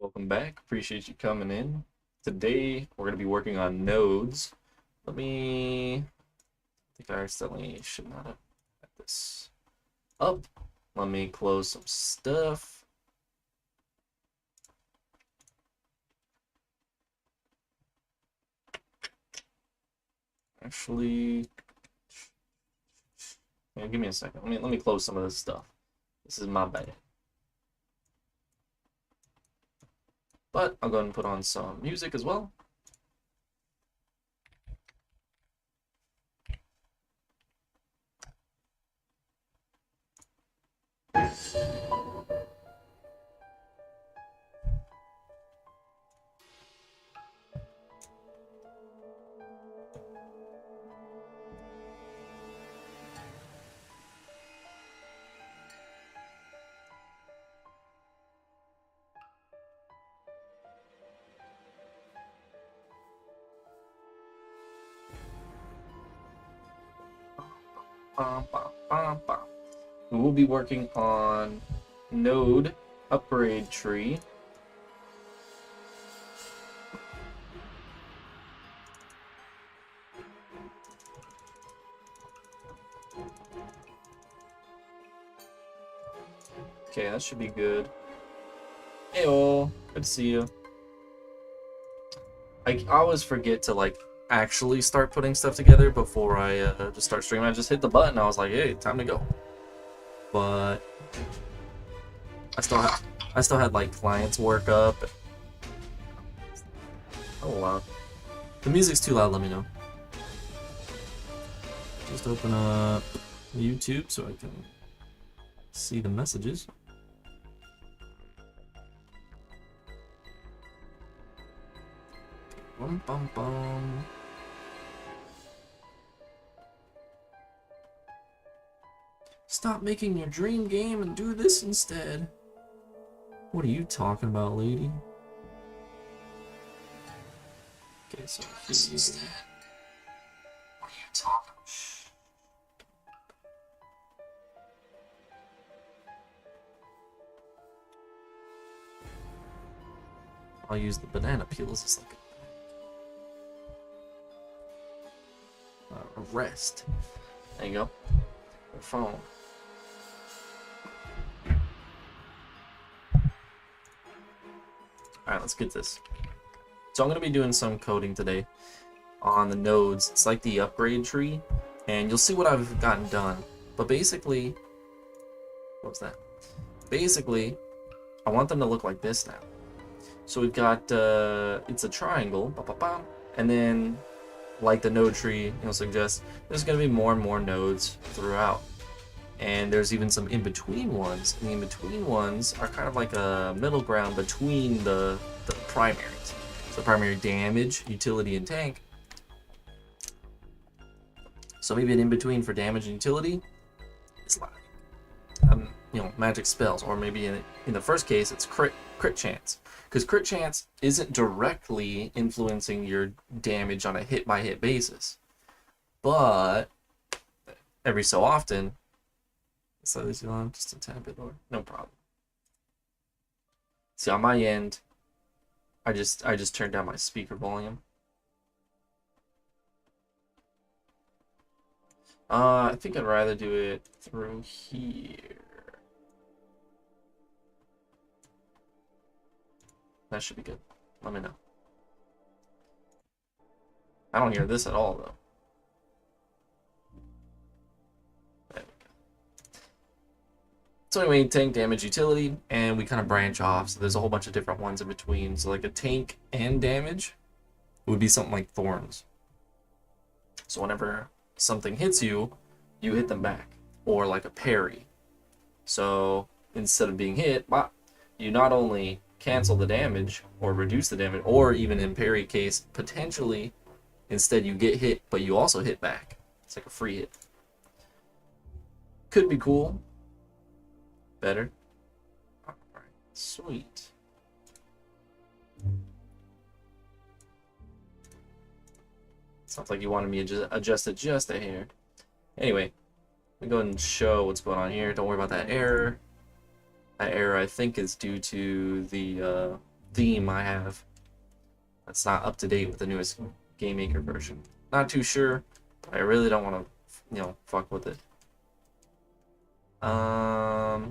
Welcome back. Appreciate you coming in. Today we're going to be working on nodes. I think I accidentally should not have had this up. Let me close some stuff. Actually, yeah, give me a second. Let me close some of this stuff. This is my bad. But I'll go ahead and put on some music as well. We will be working on node upgrade tree. Okay, that should be good. Heyo, good to see you. I always forget to actually start putting stuff together before I just start streaming. I just hit the button. I was like, hey, time to go. But I still had like clients work up. Oh wow. The music's too loud, let me know. Just open up YouTube so I can see the messages. Bum, bum, bum. Stop making your dream game and do this instead. What are you talking about, lady? Okay, so this instead. What are you talking about? I'll use the banana peels as like a rest. There you go. Your phone. Alright, let's get this. So I'm going to be doing some coding today on the nodes. It's like the upgrade tree, and you'll see what I've gotten done. But basically, what was that? Basically, I want them to look like this now. So we've got, it's a triangle, and then, like the node tree, suggests, there's going to be more and more nodes throughout. And there's even some in-between ones. And the in-between ones are kind of like a middle ground between the primaries. So primary damage, utility, and tank. So maybe an in-between for damage and utility is like, magic spells. Or maybe in the first case, it's crit chance. Because crit chance isn't directly influencing your damage on a hit-by-hit basis. But every so often, so this is on just a tad bit lower. No problem. See, on my end, I just turned down my speaker volume. I think I'd rather do it through here. That should be good. Let me know. I don't hear this at all, though. There we go. So anyway, tank, damage, utility, and we kind of branch off. So there's a whole bunch of different ones in between. So like a tank and damage would be something like thorns. So whenever something hits you, you hit them back. Or like a parry. So instead of being hit, you not only cancel the damage or reduce the damage, or even in parry case, potentially instead you get hit, but you also hit back. It's like a free hit. Could be cool. Better. Alright, sweet. Sounds like you wanted me to adjust it just a hair. Anyway, let me go ahead and show what's going on here. Don't worry about that error. That error, I think, is due to the theme I have that's not up to date with the newest Game Maker version. Not too sure, but I really don't want to, fuck with it. Let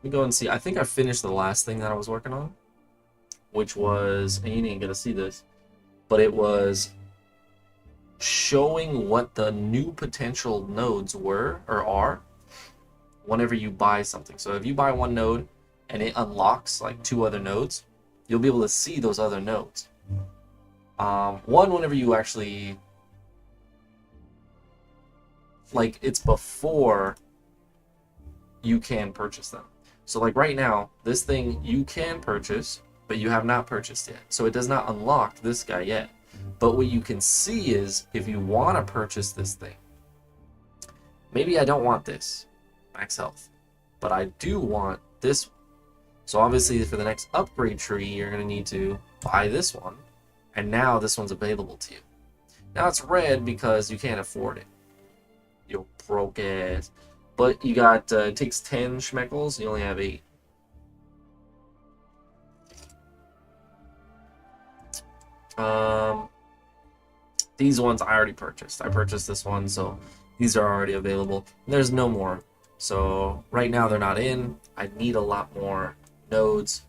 me go and see. I think I finished the last thing that I was working on, which was, and you didn't get to see this, but it was showing what the new potential nodes were or are whenever you buy something. So if you buy one node and it unlocks like 2 other nodes, you'll be able to see those other nodes. One, whenever you actually, like, it's before you can purchase them. So like right now, this thing you can purchase, but you have not purchased yet. So it does not unlock this guy yet. But what you can see is if you want to purchase this thing, maybe I don't want this max health, but I do want this one. So obviously for the next upgrade tree, you're going to need to buy this one, and now this one's available to you. Now it's red because you can't afford it. You broke ass. But you got, it takes 10 schmeckles, you only have 8. These ones I already purchased. I purchased this one, so these are already available. There's no more. So right now they're not in. I need a lot more nodes.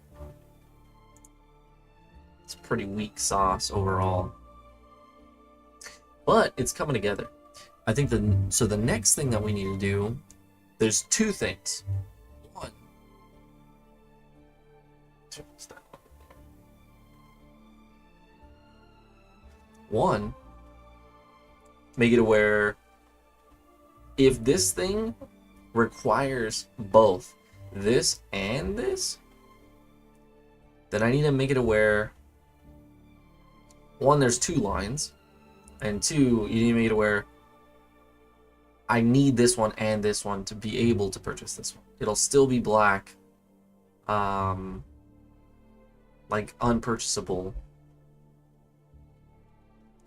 It's pretty weak sauce overall. But it's coming together. I think the next thing that we need to do, there's 2 things. One, make it aware if this thing requires both this and this, then I need to make it aware, 1, there's 2 lines, and 2, you need to make it aware I need this one and this one to be able to purchase this one. It'll still be black, like unpurchasable,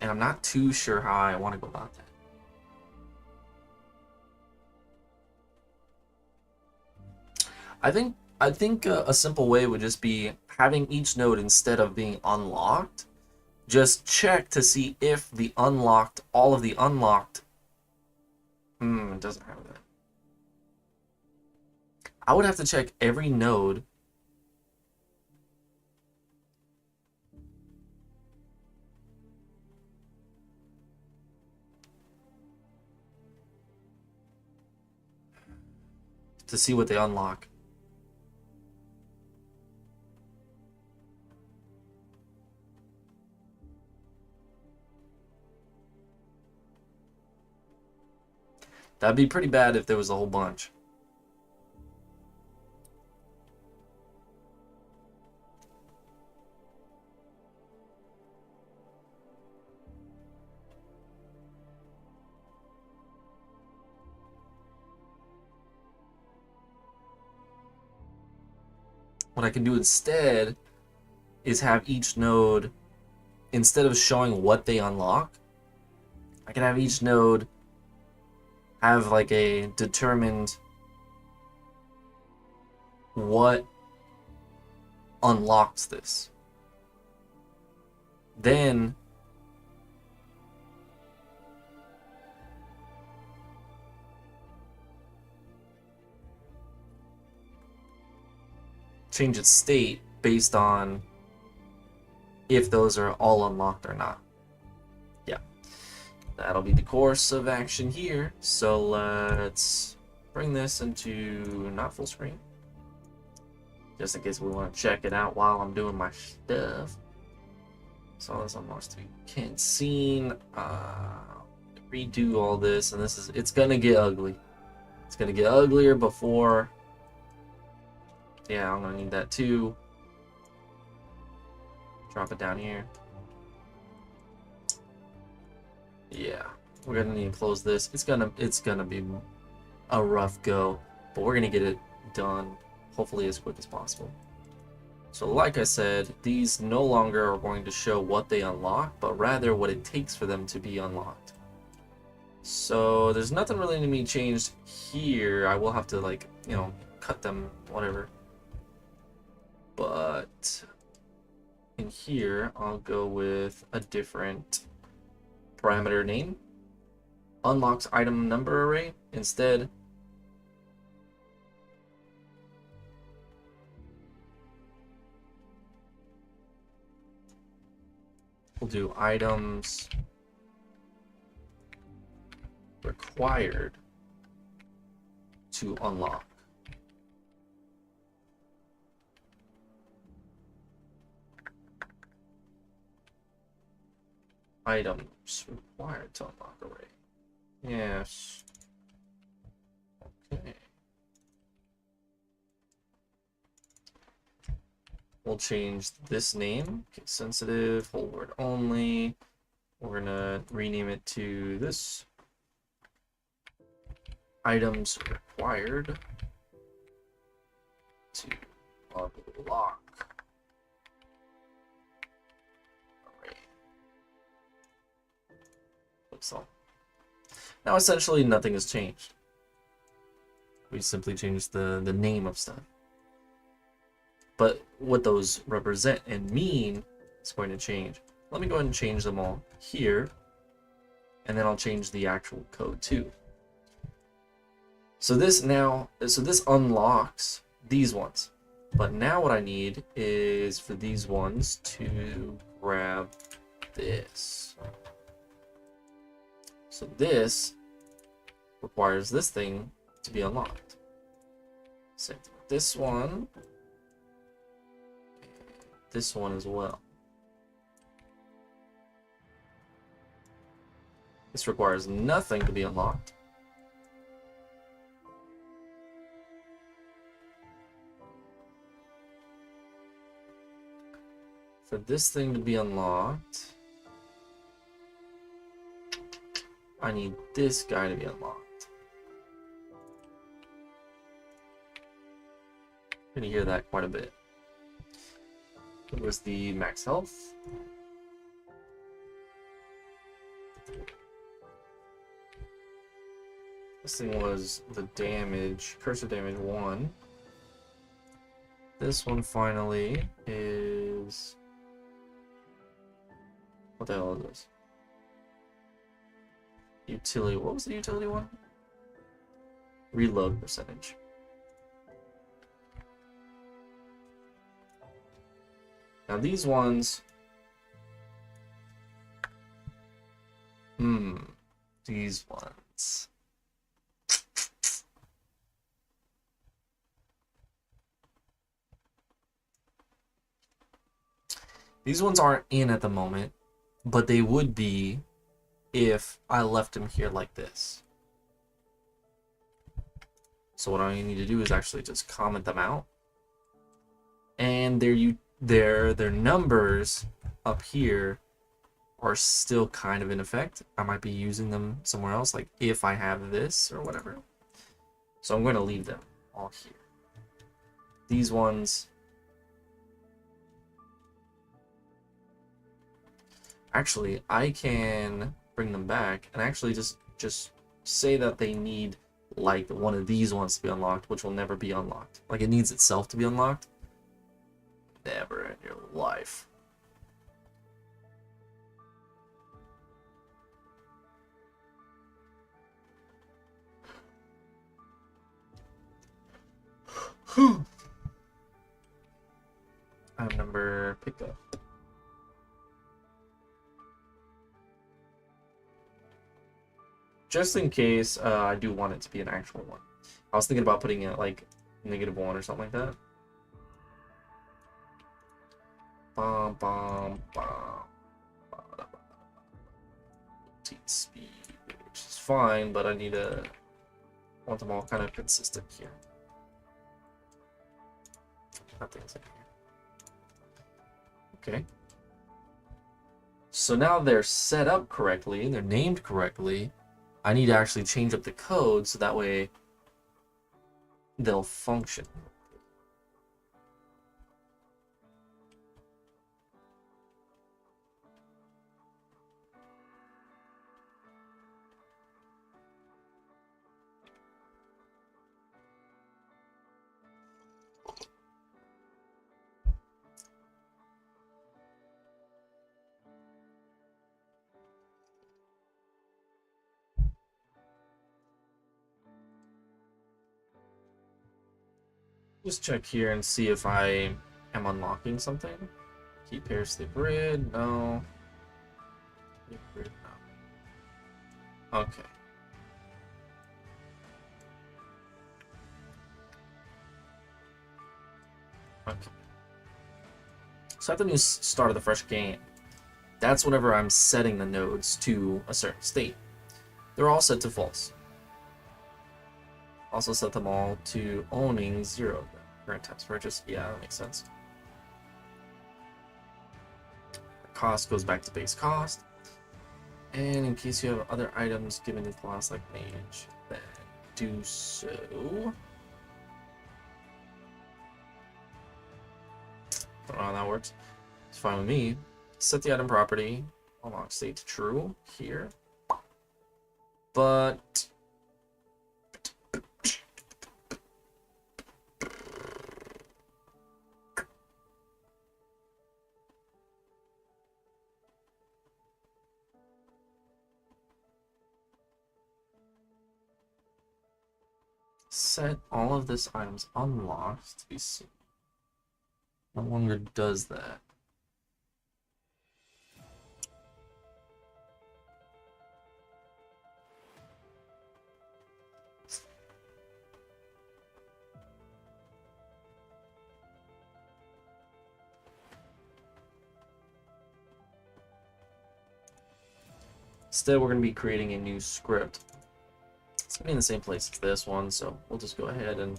and I'm not too sure how I want to go about that. I think a simple way would just be having each node, instead of being unlocked, just check to see if the unlocked, all of the unlocked, it doesn't have that. I would have to check every node to see what they unlock. That'd be pretty bad if there was a whole bunch. What I can do instead is have each node, instead of showing what they unlock, I can have each node have like a determined what unlocks this. Then change its state based on if those are all unlocked or not. Yeah, that'll be the course of action here. So let's bring this into not full screen, just in case we want to check it out while I'm doing my stuff. So this unlocks to be can't seen. Redo all this, and it's gonna get ugly. It's gonna get uglier before. Yeah, I'm gonna need that too. Drop it down here. Yeah, we're gonna need to close this. It's gonna be a rough go, but we're gonna get it done hopefully as quick as possible. So like I said, these no longer are going to show what they unlock, but rather what it takes for them to be unlocked. So there's nothing really to be changed here. I will have to, like, cut them, whatever. But in here, I'll go with a different parameter name. Unlocks item number array instead. We'll do items required to unlock. Items required to unlock array. Yes. Okay. We'll change this name. Case sensitive, whole word only. We're gonna rename it to this. Items required to unlock array. Like so. Now essentially nothing has changed. We simply changed the name of stuff. But what those represent and mean is going to change. Let me go ahead and change them all here. And then I'll change the actual code too. So this unlocks these ones. But now what I need is for these ones to grab this. So this requires this thing to be unlocked. Same thing with this one. This one as well. This requires nothing to be unlocked. For this thing to be unlocked, I need this guy to be unlocked. You're gonna hear that quite a bit. It was the max health. This thing was the damage, cursor damage 1. This one finally is... What the hell is this? Utility. What was the utility one? Reload percentage. Now these ones... These ones... These ones aren't in at the moment, but they would be if I left them here like this. So what I need to do is actually just comment them out. And their numbers up here are still kind of in effect. I might be using them somewhere else, like if I have this or whatever. So I'm going to leave them all here. These ones... Actually, I can bring them back and actually just say that they need like one of these ones to be unlocked, which will never be unlocked. Like it needs itself to be unlocked. Never in your life. Item number pickup. Just in case I do want it to be an actual one. I was thinking about putting it like -1 or something like that. Bom, bom, bom. Speed, which is fine, but I want them all kind of consistent here. Nothing's in here. Okay. So now they're set up correctly, they're named correctly. I need to actually change up the code so that way they'll function. Just check here and see if I am unlocking something. Keep pair, sleep grid, no. Sleep grid, no. Okay. Okay. So at the new start of the fresh game, that's whenever I'm setting the nodes to a certain state. They're all set to false. Also set them all to owning 0 of them. Current times purchase, yeah, that makes sense. Cost goes back to base cost. And in case you have other items given the class like mage, then do so. Don't know how that works. It's fine with me. Set the item property, unlock state to true here. But set all of this items unlocked to be seen. No longer does that. Instead, we're going to be creating a new script. It's going to be in the same place as this one, so we'll just go ahead and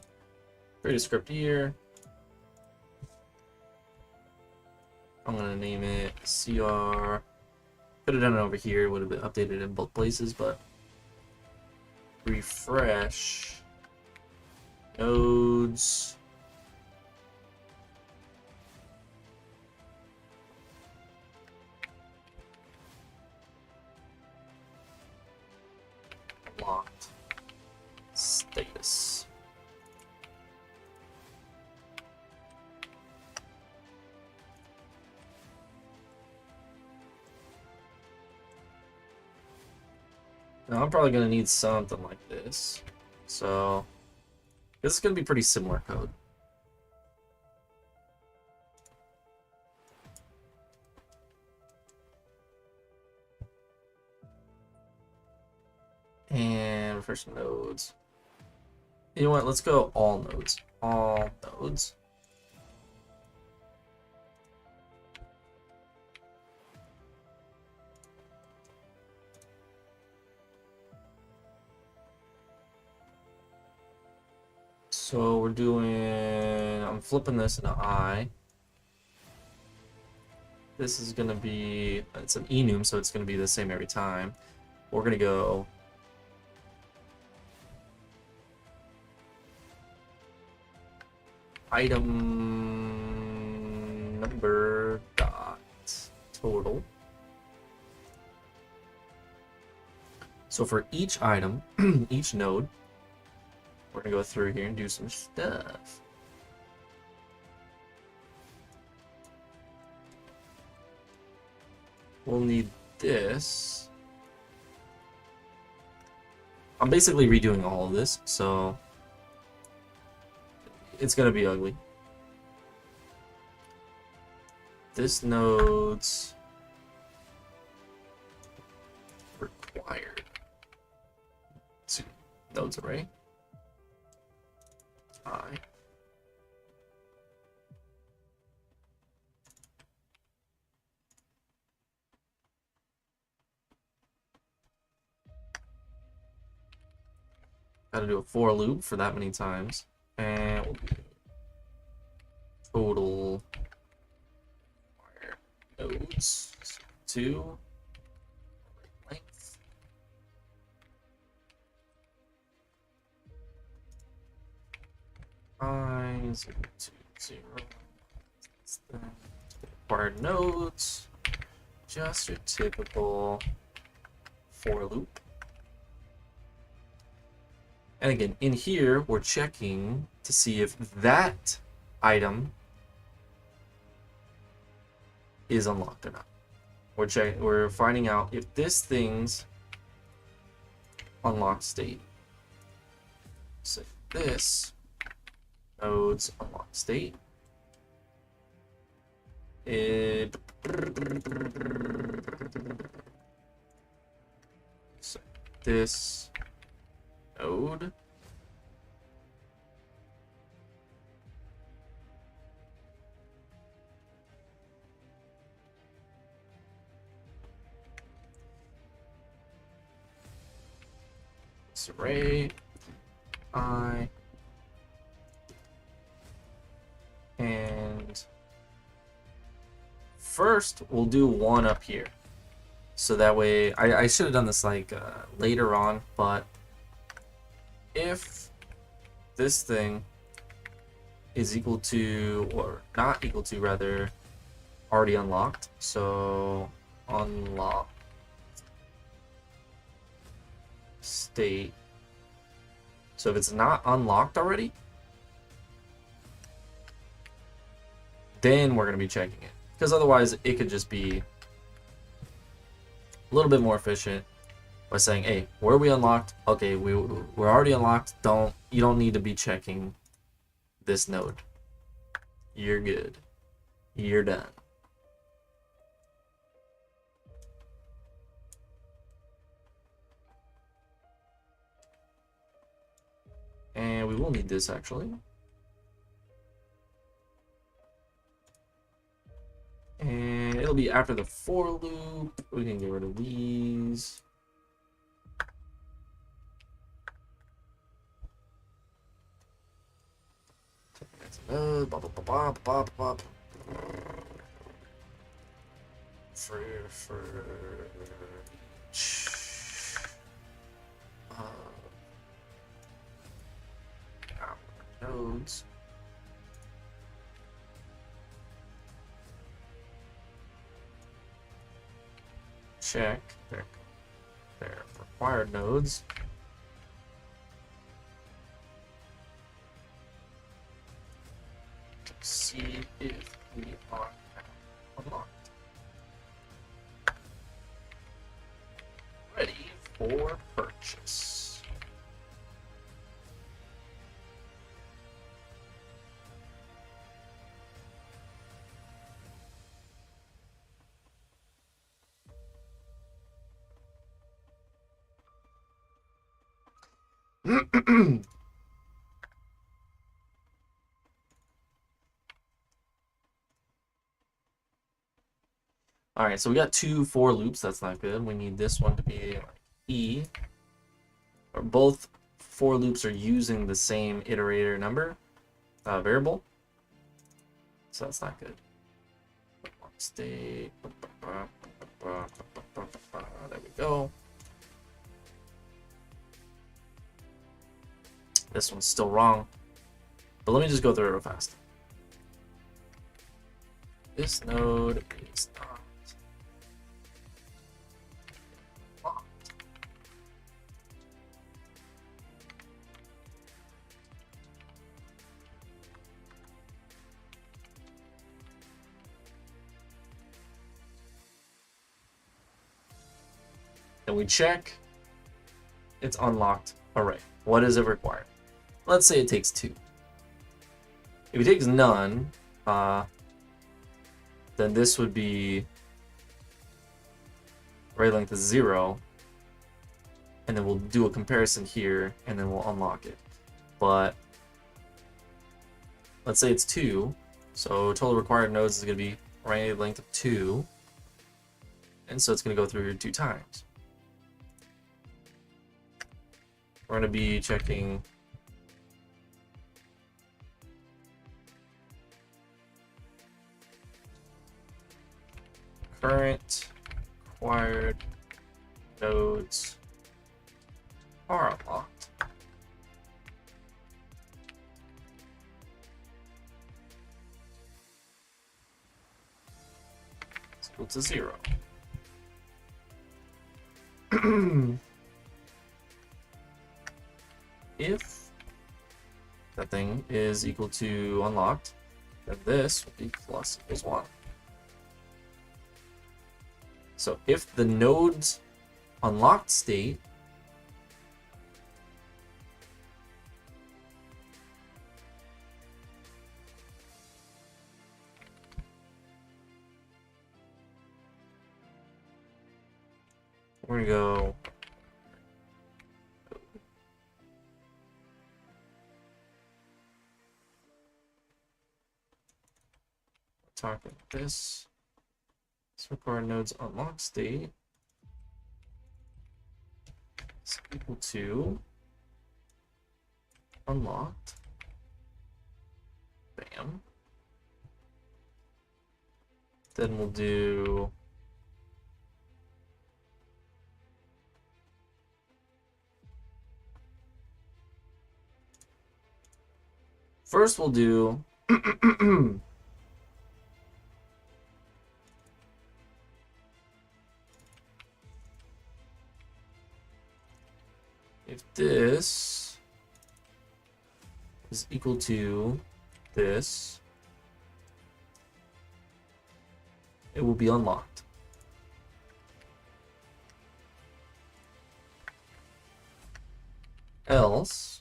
create a script here. I'm going to name it CR. Could have done it over here, it would have been updated in both places, but refresh nodes. Locked status. Now I'm probably gonna need something like this, so this is gonna be pretty similar code. And first nodes. You know what? Let's go all nodes. All nodes. So we're doing, I'm flipping this into I. This is gonna be, it's an enum, so it's gonna be the same every time. We're gonna go item number dot total. So for each item, each node, we're gonna go through here and do some stuff. We'll need this. I'm basically redoing all of this, so it's gonna be ugly. This node's required. 2 nodes array. I. Gotta do a for loop for that many times. And we'll do total nodes 2 length. I 0 2 0. That's the required nodes. Just your typical for loop. And again, in here, we're checking to see if that item is unlocked or not. We're finding out if this thing's unlocked state. So this nodes unlocked state. So this node this array I and first we'll do one up here. So that way, I should have done this like later on, but if this thing is equal to, or not equal to rather, already unlocked, so unlock state. So if it's not unlocked already, then we're going to be checking it. Because otherwise it could just be a little bit more efficient by saying, hey, were we unlocked? Okay, we're already unlocked. You don't need to be checking this node. You're good. You're done. And we will need this actually. And it'll be after the for loop. We can get rid of these. For nodes. Check their required nodes. To see if we are unlocked. Ready for purchase. All right, so we got 2 for loops. That's not good. We need this one to be like E. Or both for loops are using the same iterator number variable. So that's not good. State. There we go. This one's still wrong. But let me just go through it real fast. This node is not locked. Then we check. It's unlocked array. What does it require? Let's say it takes 2. If it takes none, then this would be array length is 0, and then we'll do a comparison here, and then we'll unlock it. But let's say it's 2, so total required nodes is going to be array length of 2, and so it's going to go through here 2 times. We're going to be checking current required nodes are unlocked. It's equal to 0. If that thing is equal to unlocked, then this will be plus equals 1. So if the node's unlocked state We're gonna go target this. Let's record nodes unlock state is equal to unlocked. Bam. Then we'll do first we'll do if this is equal to this, it will be unlocked. Else,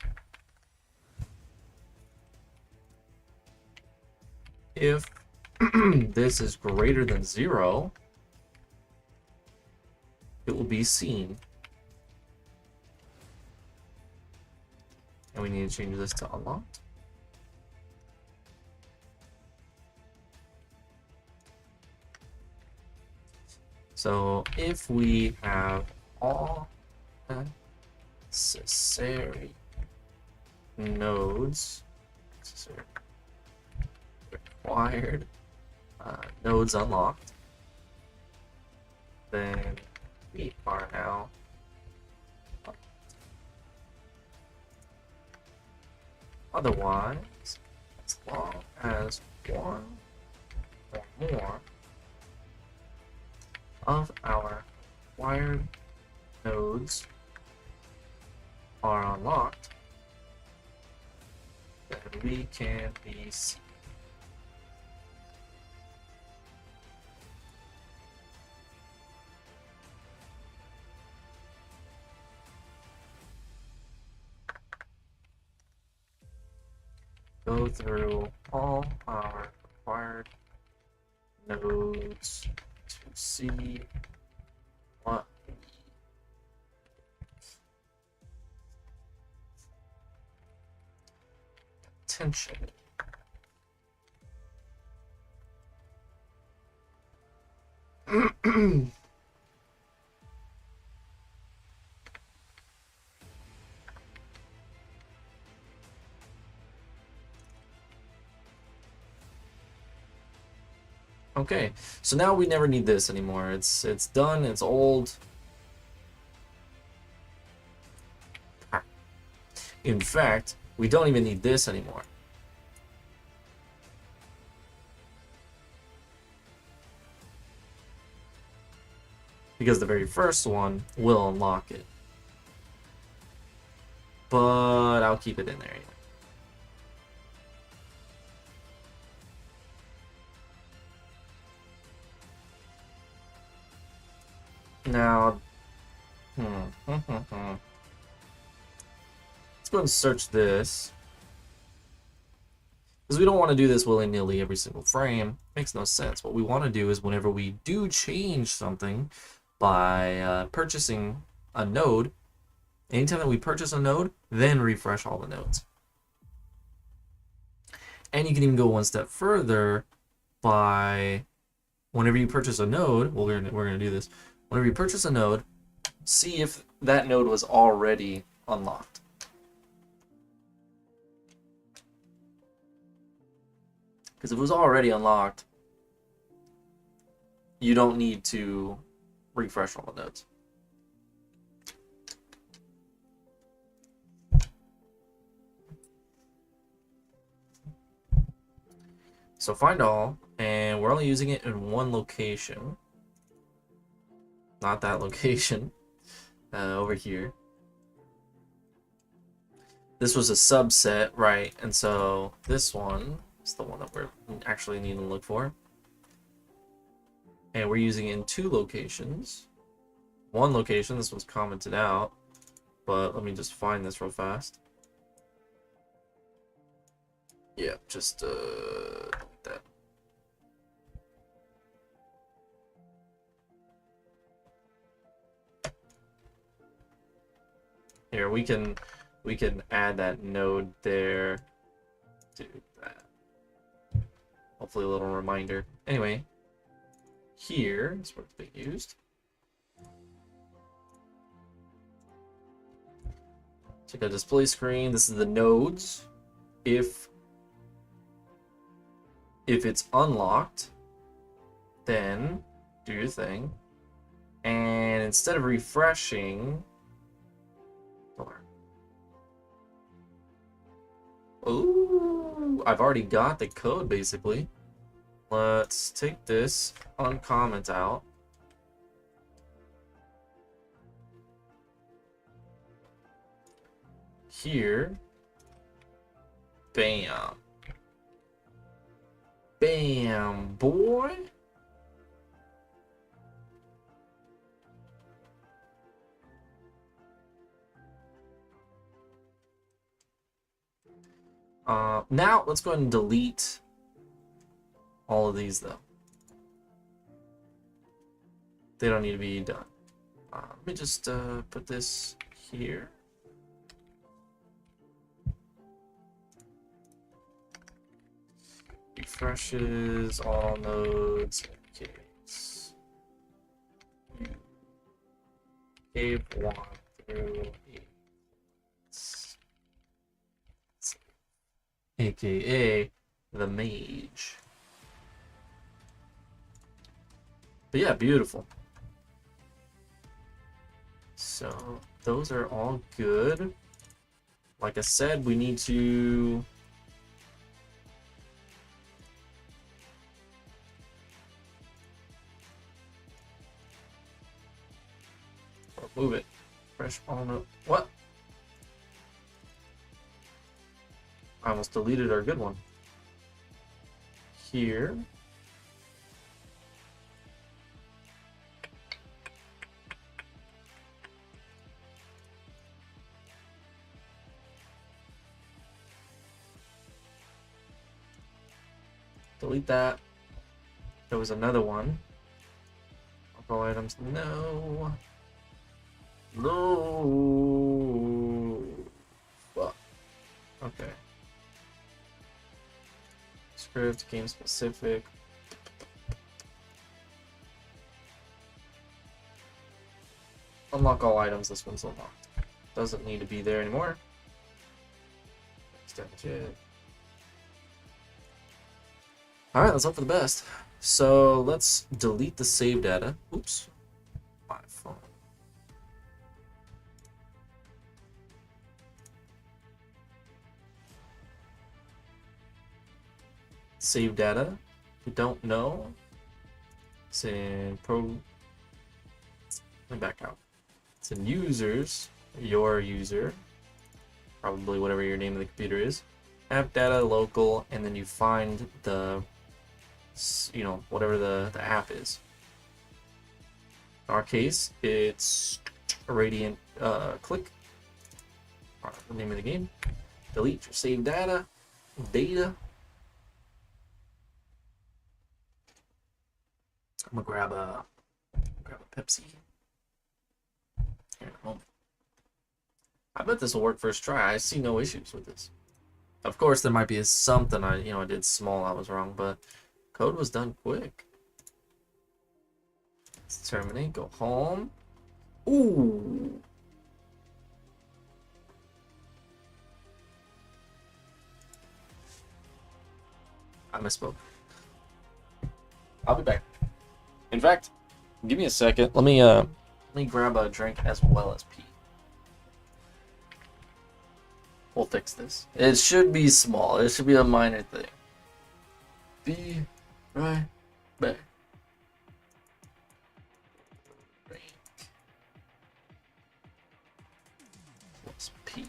if this is greater than 0, it will be seen. And we need to change this to unlocked. So if we have all necessary nodes, required nodes unlocked, then we are now otherwise, as long as one or more of our required nodes are unlocked, then we can be seen. Go through all our required nodes to see what attention. Okay, so now we never need this anymore. It's done, it's old. In fact, we don't even need this anymore. Because the very first one will unlock it. But I'll keep it in there anyway. Now, let's go and search this. Because we don't want to do this willy-nilly every single frame. Makes no sense. What we want to do is whenever we do change something by purchasing a node, anytime that we purchase a node, then refresh all the nodes. And you can even go one step further by whenever you purchase a node, well, we're gonna do this. Whenever you purchase a node, see if that node was already unlocked. Because if it was already unlocked, you don't need to refresh all the nodes. So find all, and we're only using it in one location. Not that location. Over here. This was a subset, right? And so this one is the one that we're actually needing to look for. And we're using it in two locations. One location, this one's commented out, but let me just find this real fast. Yeah, just that. we can add that node there. Do that. Hopefully a little reminder. Anyway, here is where it's being used. Check out display screen. This is the nodes. If it's unlocked, then do your thing. And instead of refreshing, ooh, I've already got the code basically. Let's take this uncomment out. Here, bam. Bam, boy. Now let's go ahead and delete all of these though. They don't need to be done. Let me just put this here. Refreshes all nodes in case you gave one through aka the mage. But yeah, beautiful. So those are all good. Like I said, we need to move it. Fresh on up. What? I almost deleted our good one. Here. Delete that. There was another one. Alcohol items. No. No. Fuck. Okay. Script, game specific. Unlock all items. This one's unlocked. Doesn't need to be there anymore. Extend. Alright, let's hope for the best. So let's delete the save data. Oops. My phone. Save data. If you don't know, it's in let me back out. It's in users, your user, probably whatever your name of the computer is. App data, local, and then you find the, you know, whatever the app is. In our case, it's Radiant Click. The name of the game. Delete your saved data. I'm gonna grab a Pepsi. Here in a moment. I bet this will work first try. I see no issues with this. Of course, there might be something I did small I was wrong, but code was done quick. Let's terminate. Go home. Ooh. I misspoke. I'll be back. In fact, give me a second. Let me grab a drink as well as pee. We'll fix this. It should be small. It should be a minor thing. Be right back. Let's pee.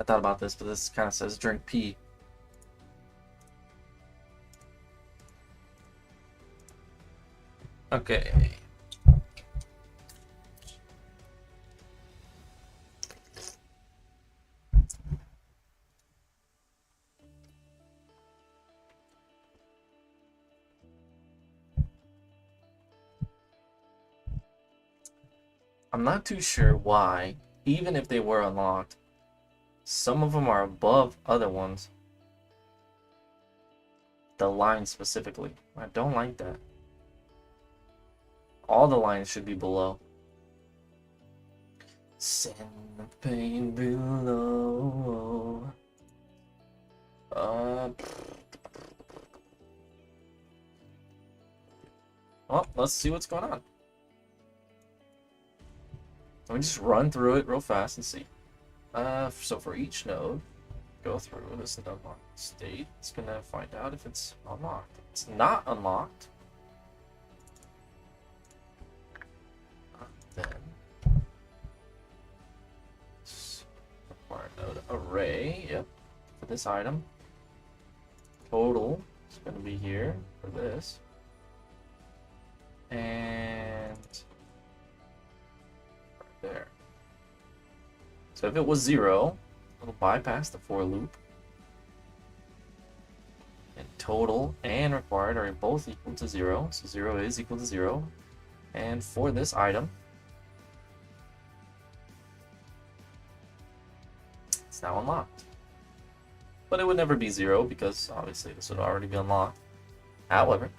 I thought about this, but this kind of says drink pee. Okay. I'm not too sure why, even if they were unlocked, some of them are above other ones. The line specifically. I don't like that. All the lines should be below. Send the pain below. Well, let's see what's going on. Let me just run through it real fast and see. So for each node, go through this unlocked state. It's gonna find out if it's unlocked. If it's not unlocked, then require node array. Yep, for this item. Total is gonna be here for this, and right there. So if it was 0, it'll bypass the for loop. And total and required are both equal to 0. So 0 is equal to 0. And for this item, it's now unlocked. But it would never be 0 because obviously this would already be unlocked. However,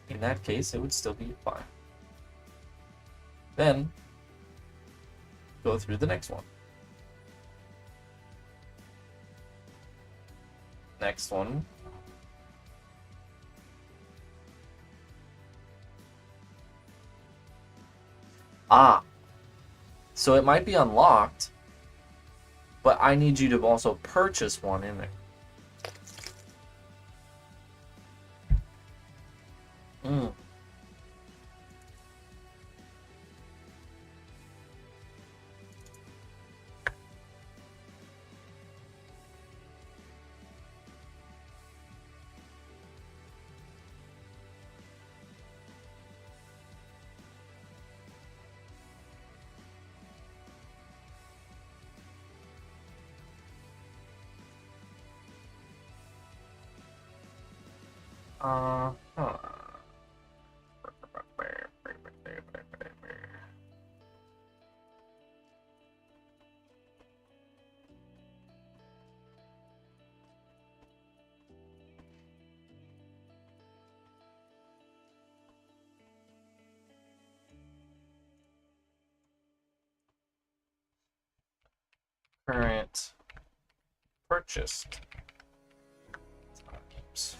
in that case, it would still be 5. Then, go through the next one. Next one. So it might be unlocked, but I need you to also purchase one in there. Current purchased items.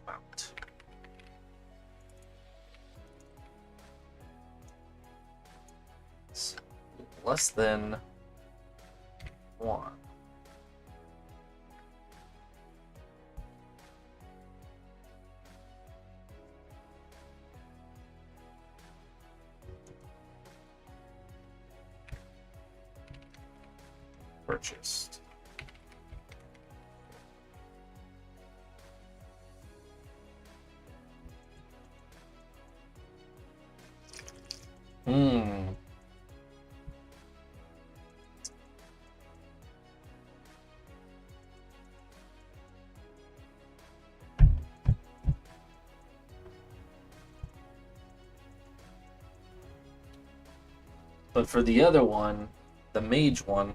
Amount. So less than 1. Purchased. But for the other one, the mage one,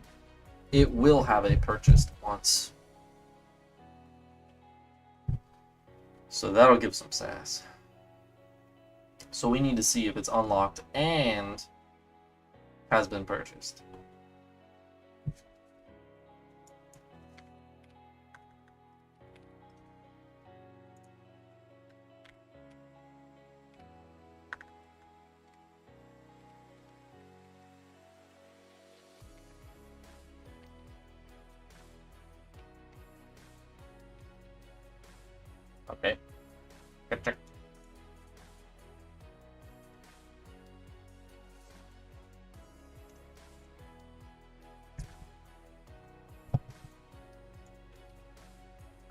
it will have a purchased once. So that'll give some sass. So we need to see if it's unlocked and has been purchased. Okay. Check.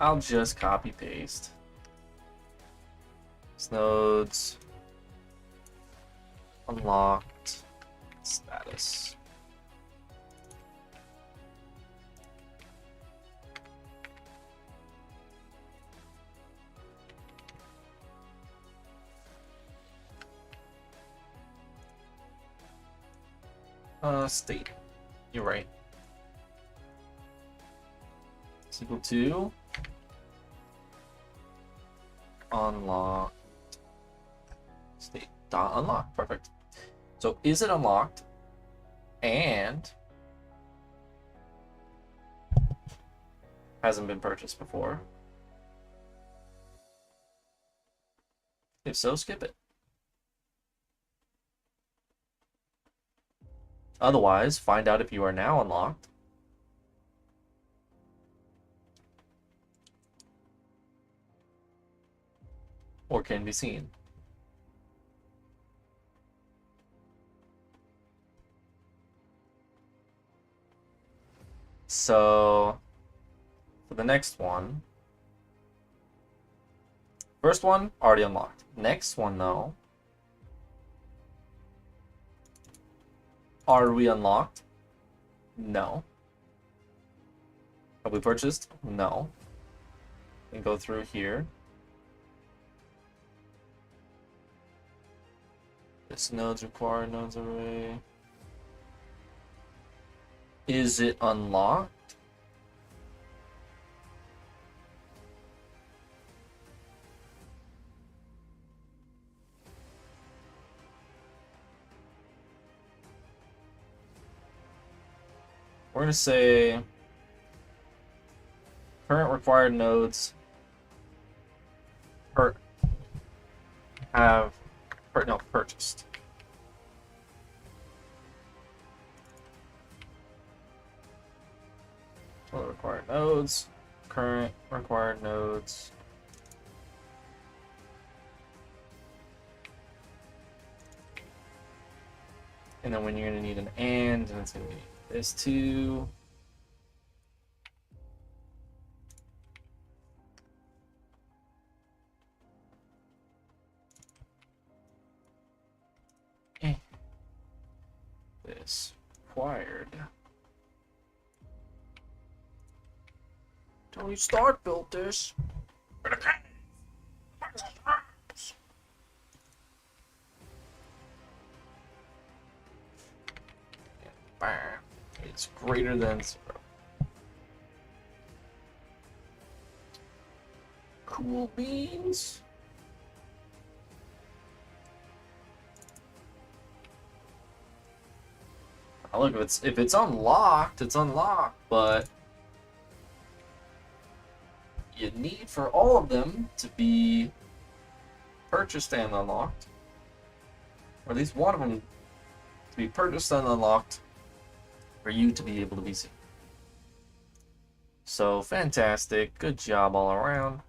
I'll just copy paste. Nodes unlocked status. State. You're right. It's equal to unlock state dot unlock. Perfect. So is it unlocked? And hasn't been purchased before. If so, skip it. Otherwise, find out if you are now unlocked. Or can be seen. So, for the next one, first one, already unlocked. Next one, though, are we unlocked? No. Have we purchased? No. We go through here. This nodes require nodes array. Is it unlocked? We're going to say current required nodes purchased. Total required nodes, current required nodes. And then when you're going to need an and it's going to be this too. This required. Tony Stark built this. It's greater than 0. Cool beans. Now look, if it's unlocked, it's unlocked, but you need for all of them to be purchased and unlocked, or at least one of them to be purchased and unlocked for you to be able to be seen. So fantastic, good job all around.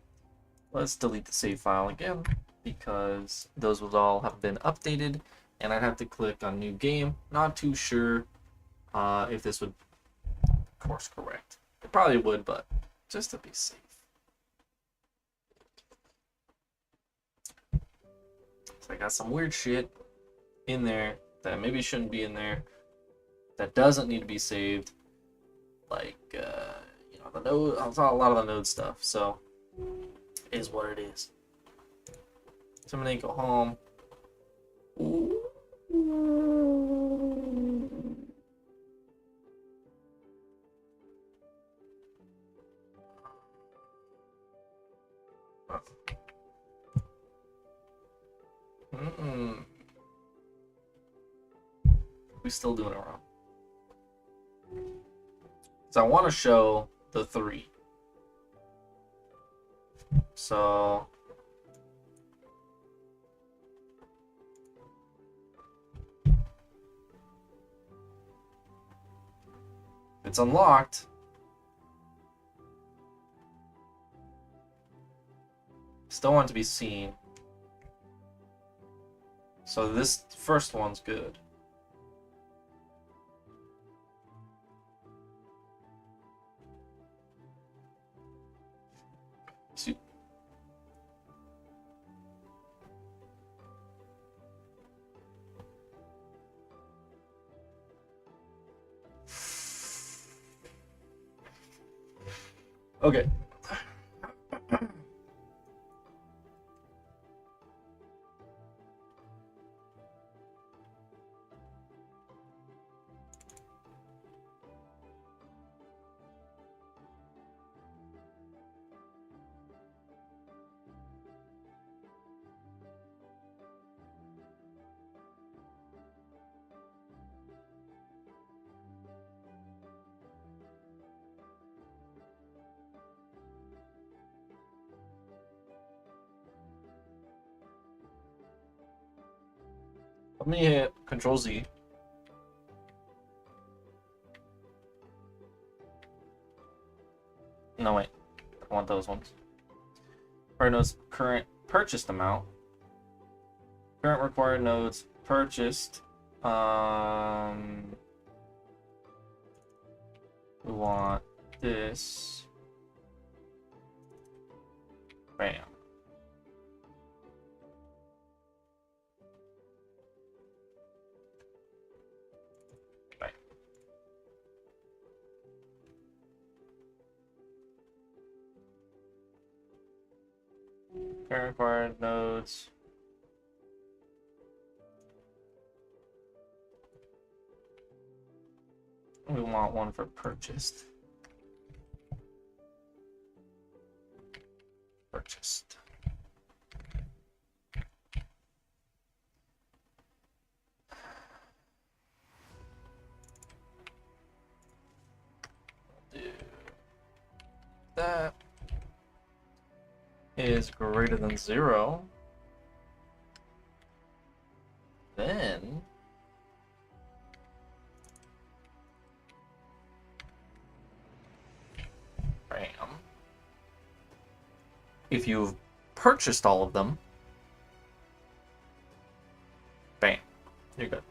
Let's delete the save file again because those would all have been updated, and I'd have to click on new game. Not too sure if this would course correct. It probably would, but just to be safe. So I got some weird shit in there that maybe shouldn't be in there, that doesn't need to be saved, like you know, the node. I saw a lot of the node stuff, so it is what it is. Somebody go home. Ooh. We still doing it wrong. So I want to show the 3. So if it's unlocked, Still want it to be seen. So this first one's good. See. Okay. Let me hit Control Z. No, wait. I want those ones. Required nodes current purchased amount. Current required nodes purchased. We want this. Bam. Right. Current required nodes. We want one for purchased. Purchased. Do that is greater than 0. Then bam. If you've purchased all of them, bam, you're good.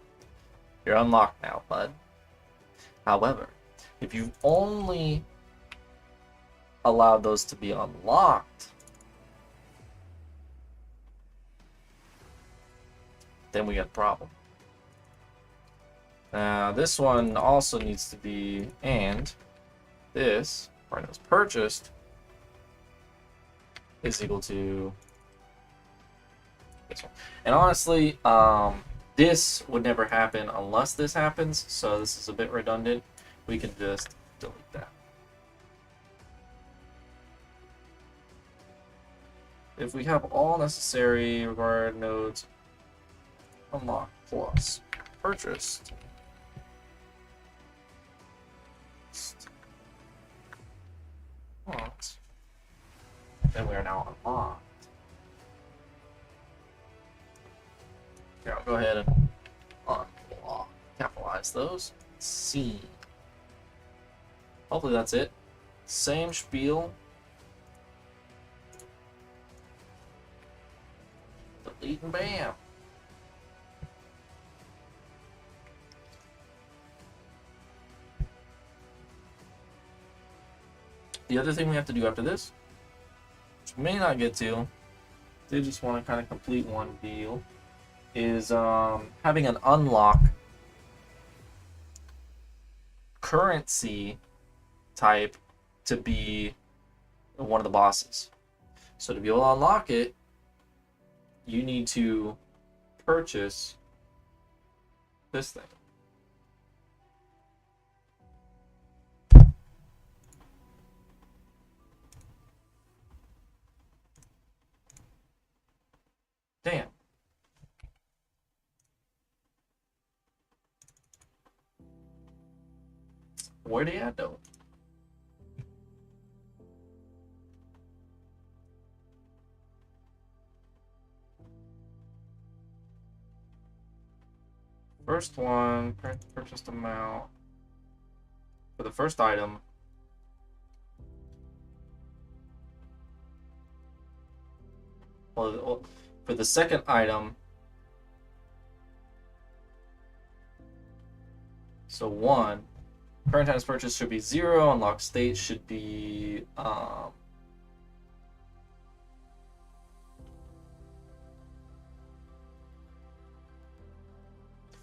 You're unlocked now, bud. However, if you've only allowed those to be unlocked, then we got a problem. Now, this one also needs to be, and this, right, it was purchased, is equal to this one. And honestly, this would never happen unless this happens, so this is a bit redundant. We can just delete that. If we have all necessary required nodes unlocked plus purchased, then we are now unlocked. Here, I'll go ahead and unlock, capitalize those. C. Hopefully that's it. Same spiel. Delete and bam. The other thing we have to do after this, which we may not get to, did just want to kind of complete one deal, is having an unlock currency type to be one of the bosses. So to be able to unlock it, you need to purchase this thing. Damn. Where'd he at though? First one, purchased amount for the first item. well, for the second item, so 1, current times purchase should be 0, unlock state should be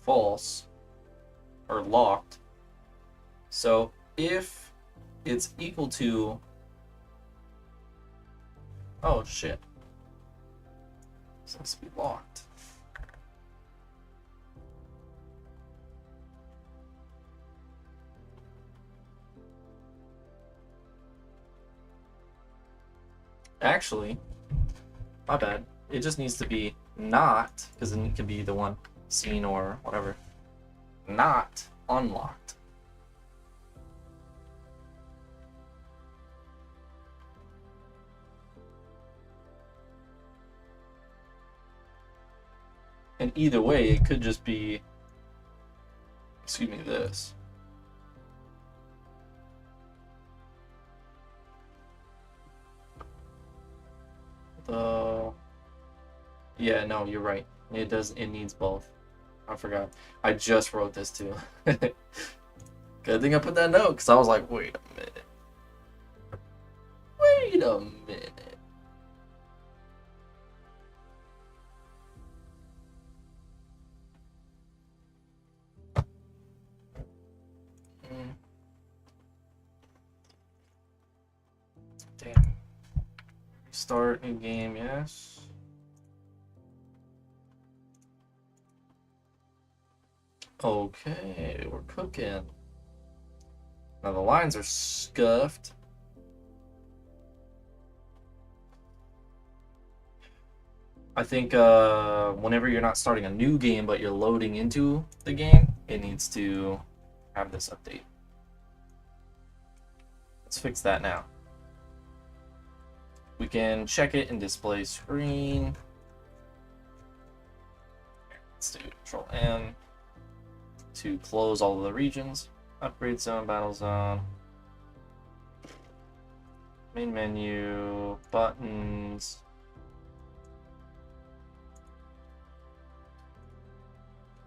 false or locked. So if it's equal to, oh shit, this has to be locked. Actually, my bad. It just needs to be not, because then it can be the one seen or whatever. Not unlocked. And either way, it could just be, excuse me, this. Yeah, no, you're right. It needs both. I forgot. I just wrote this too. Good thing I put that note, because I was like, wait a minute. Wait a minute. Damn. Start new game, yes. Okay, we're cooking. Now the lines are scuffed. I think whenever you're not starting a new game but you're loading into the game, it needs to have this update. Let's fix that now. We can check it in display screen. Let's do Control M to close all of the regions. Upgrade zone, battle zone, main menu, buttons.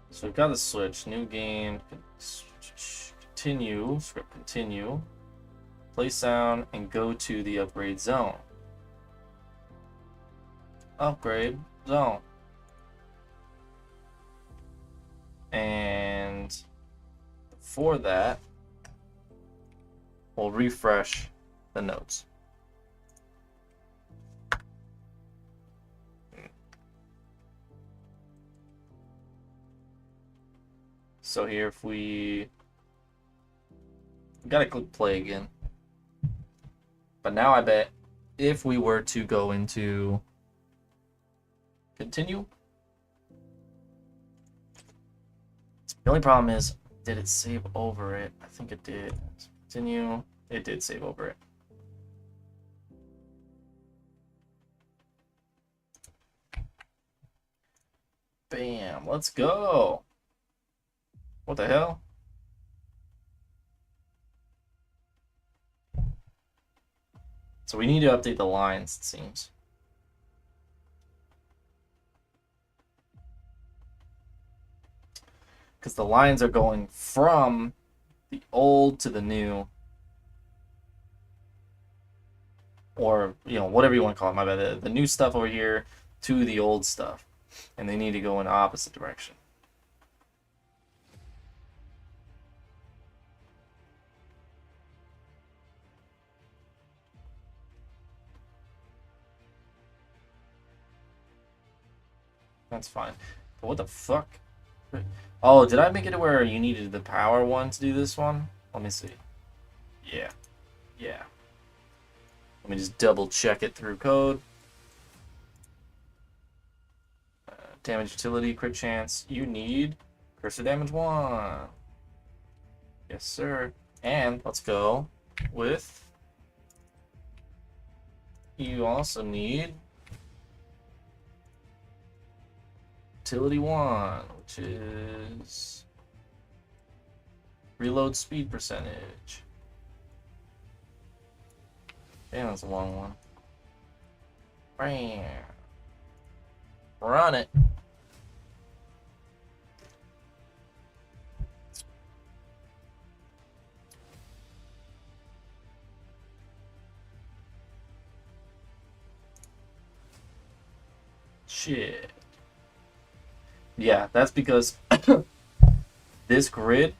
So we've got the switch, new game, continue, script continue, play sound, and go to the upgrade zone. Upgrade zone. And for that, we'll refresh the notes. So here, if we gotta click play again. But now I bet if we were to go into continue, the only problem is, did it save over it? I think it did. Continue. It did save over it. Bam. Let's go. What the hell? So we need to update the lines, it seems. Because the lines are going from the old to the new. Or, you know, whatever you want to call it, my bad. The new stuff over here to the old stuff. And they need to go in the opposite direction. That's fine. But what the fuck? Oh, did I make it to where you needed the power one to do this one? Let me see. Yeah. Yeah. Let me just double check it through code. Damage utility, crit chance. You need cursor damage 1. Yes, sir. And let's go with... You also need... Utility 1, which is reload speed percentage. Damn, that's a long one. Bam. Run it. Shit. Yeah, that's because this grid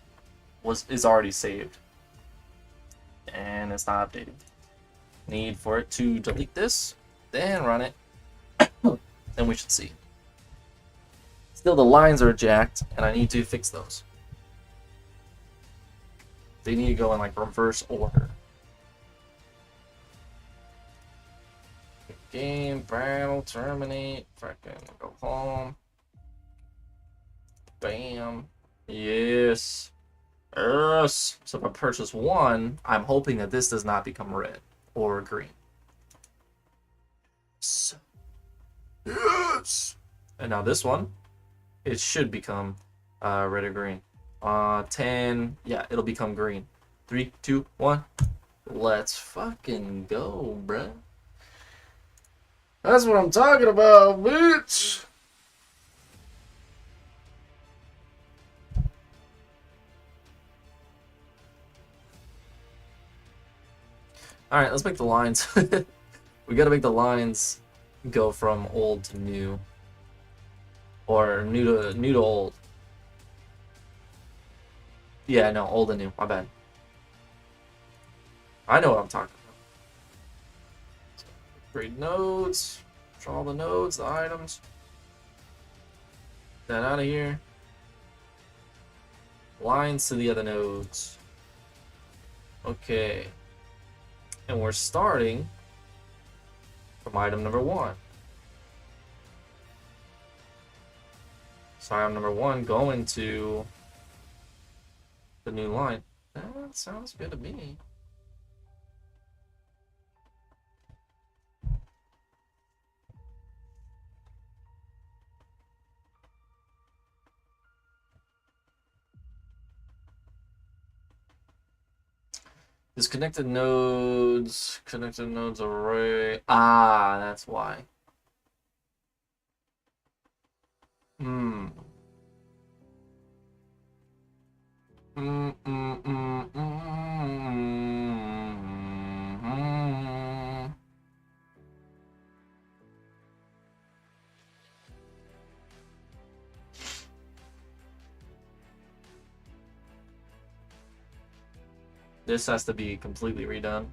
is already saved. And it's not updated. Need for it to delete this, then run it. Then we should see. Still, the lines are jacked, and I need to fix those. They need to go in like reverse order. Game, battle, terminate, fucking go home. Bam. Yes. Yes. So if I purchase one, I'm hoping that this does not become red or green. So, yes. And now this one, it should become red or green. 10, yeah, it'll become green. 3, 2, 1. Let's fucking go, bruh. That's what I'm talking about, bitch. Alright, let's make the lines. We gotta make the lines go from old to new. Or new to old. Yeah, no, old and new. My bad. I know what I'm talking about. So, create nodes. Draw the nodes, the items. Get that out of here. Lines to the other nodes. Okay. And we're starting from item number 1. So item number 1 going to the new line. That sounds good to me. Disconnected nodes, connected nodes array. Ah, that's why. Hmm. This has to be completely redone.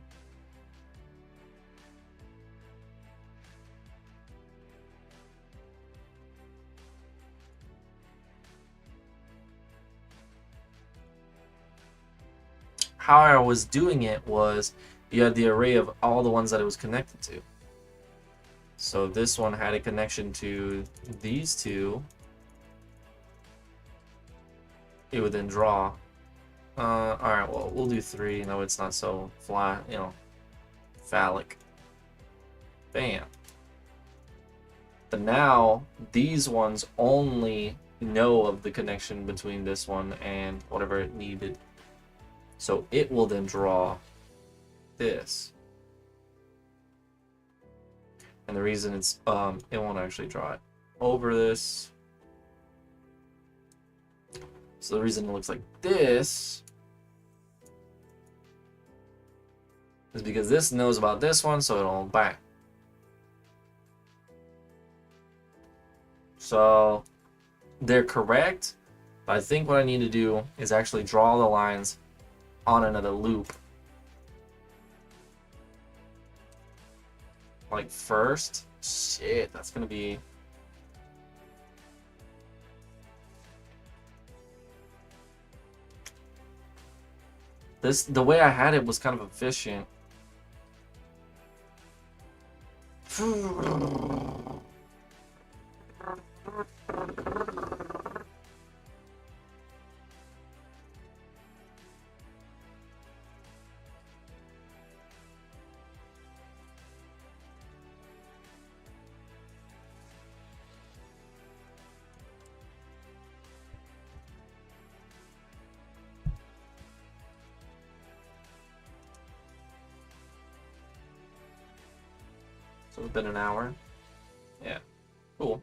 How I was doing it was you had the array of all the ones that it was connected to. So this one had a connection to these two. It would then draw. Alright, well, we'll do 3. No, it's not so flat, you know, phallic. Bam. But now, these ones only know of the connection between this one and whatever it needed. So it will then draw this. And the reason it's, it won't actually draw it over this. So the reason it looks like this is because this knows about this one, so it'll bang. So they're correct, but I think what I need to do is actually draw the lines on another loop. Like first, shit, that's gonna be... the way I had it was kind of efficient. So it's been an hour. Yeah, cool.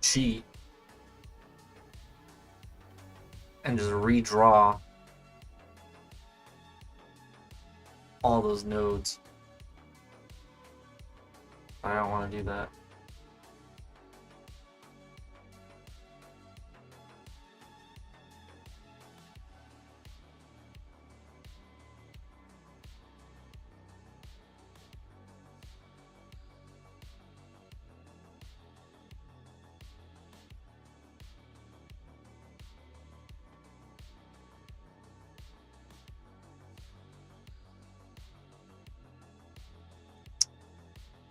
cheat and just redraw all those nodes. I don't want to do that.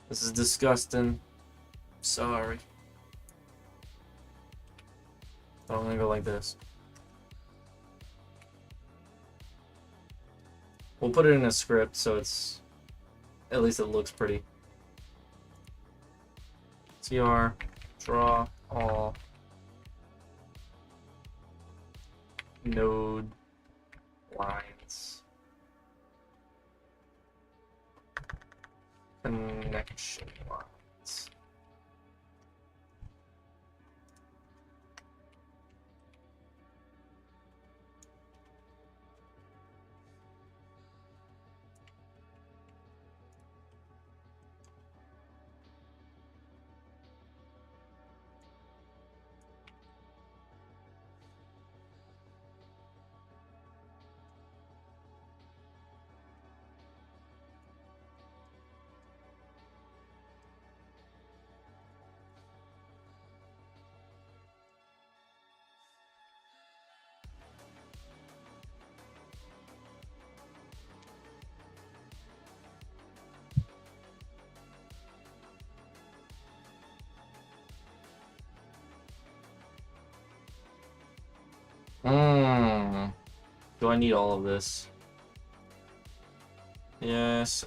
This is disgusting. Sorry. I'm gonna go like this. We'll put it in a script so it's, at least it looks pretty. TR, draw all node lines. Connection lines. Do I need all of this? Yes,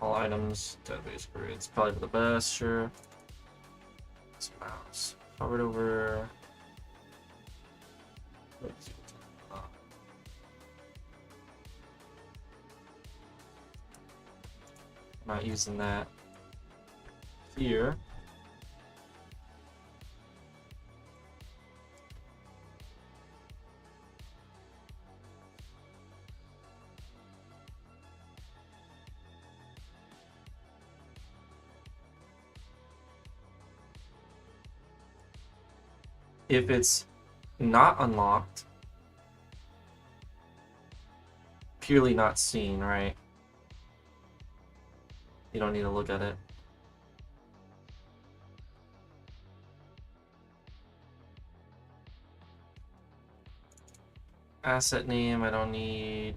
all items, database grids, probably for the best, sure. This mouse, hovered over. Not using that here. If it's not unlocked, purely not seen, right? You don't need to look at it. Asset name, I don't need.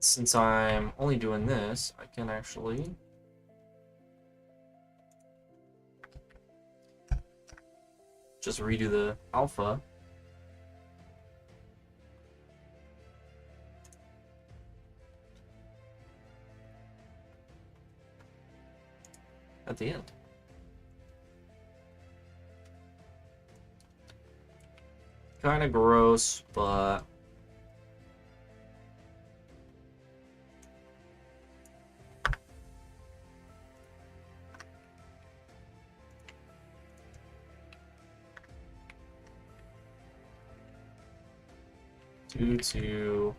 Since I'm only doing this, I can actually just redo the alpha. At the end. Kind of gross, but due to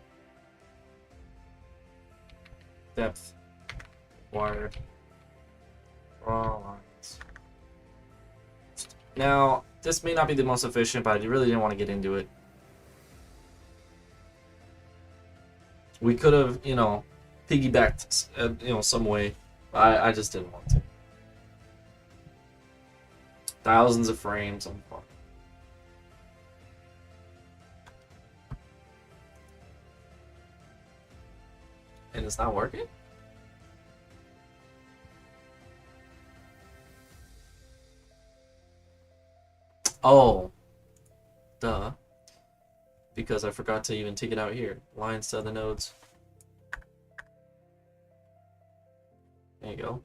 depth required, draw lines. Now, this may not be the most efficient, but I really didn't want to get into it. We could have, you know, piggybacked, you know, some way. I just didn't want to. Thousands of frames. I'm fine. And it's not working? Oh, duh. Because I forgot to even take it out here. Lines to other nodes. There you go.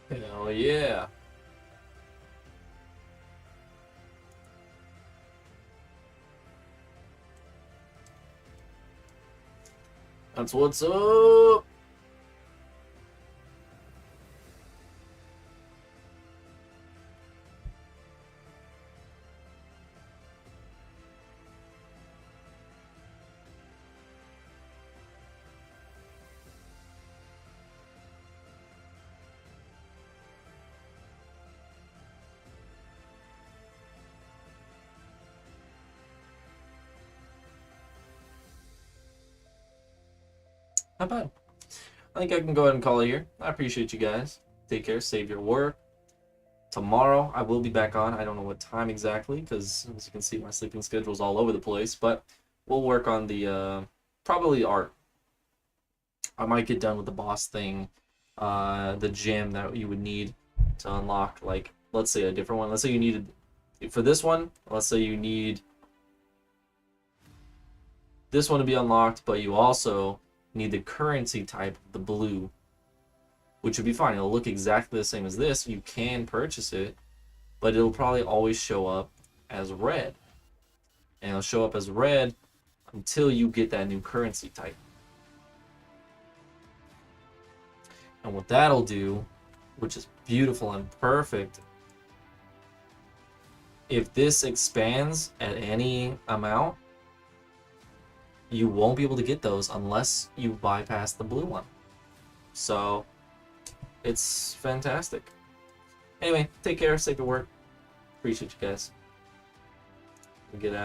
Hell yeah. That's what's up. Not bad. I think I can go ahead and call it here. I appreciate you guys. Take care. Save your work. Tomorrow I will be back on. I don't know what time exactly because as you can see my sleeping schedule is all over the place, but we'll work on the probably art. I might get done with the boss thing, the gem that you would need to unlock, like, let's say a different one. Let's say you needed, for this one, let's say you need this one to be unlocked, but you also need the currency type, the blue, which would be fine. It'll look exactly the same as this. You can purchase it, but it'll probably always show up as red. And it'll show up as red until you get that new currency type. And what that'll do, which is beautiful and perfect, if this expands at any amount, you won't be able to get those unless you bypass the blue one. So it's fantastic. Anyway, take care, safe at work. Appreciate you guys. Get out of here.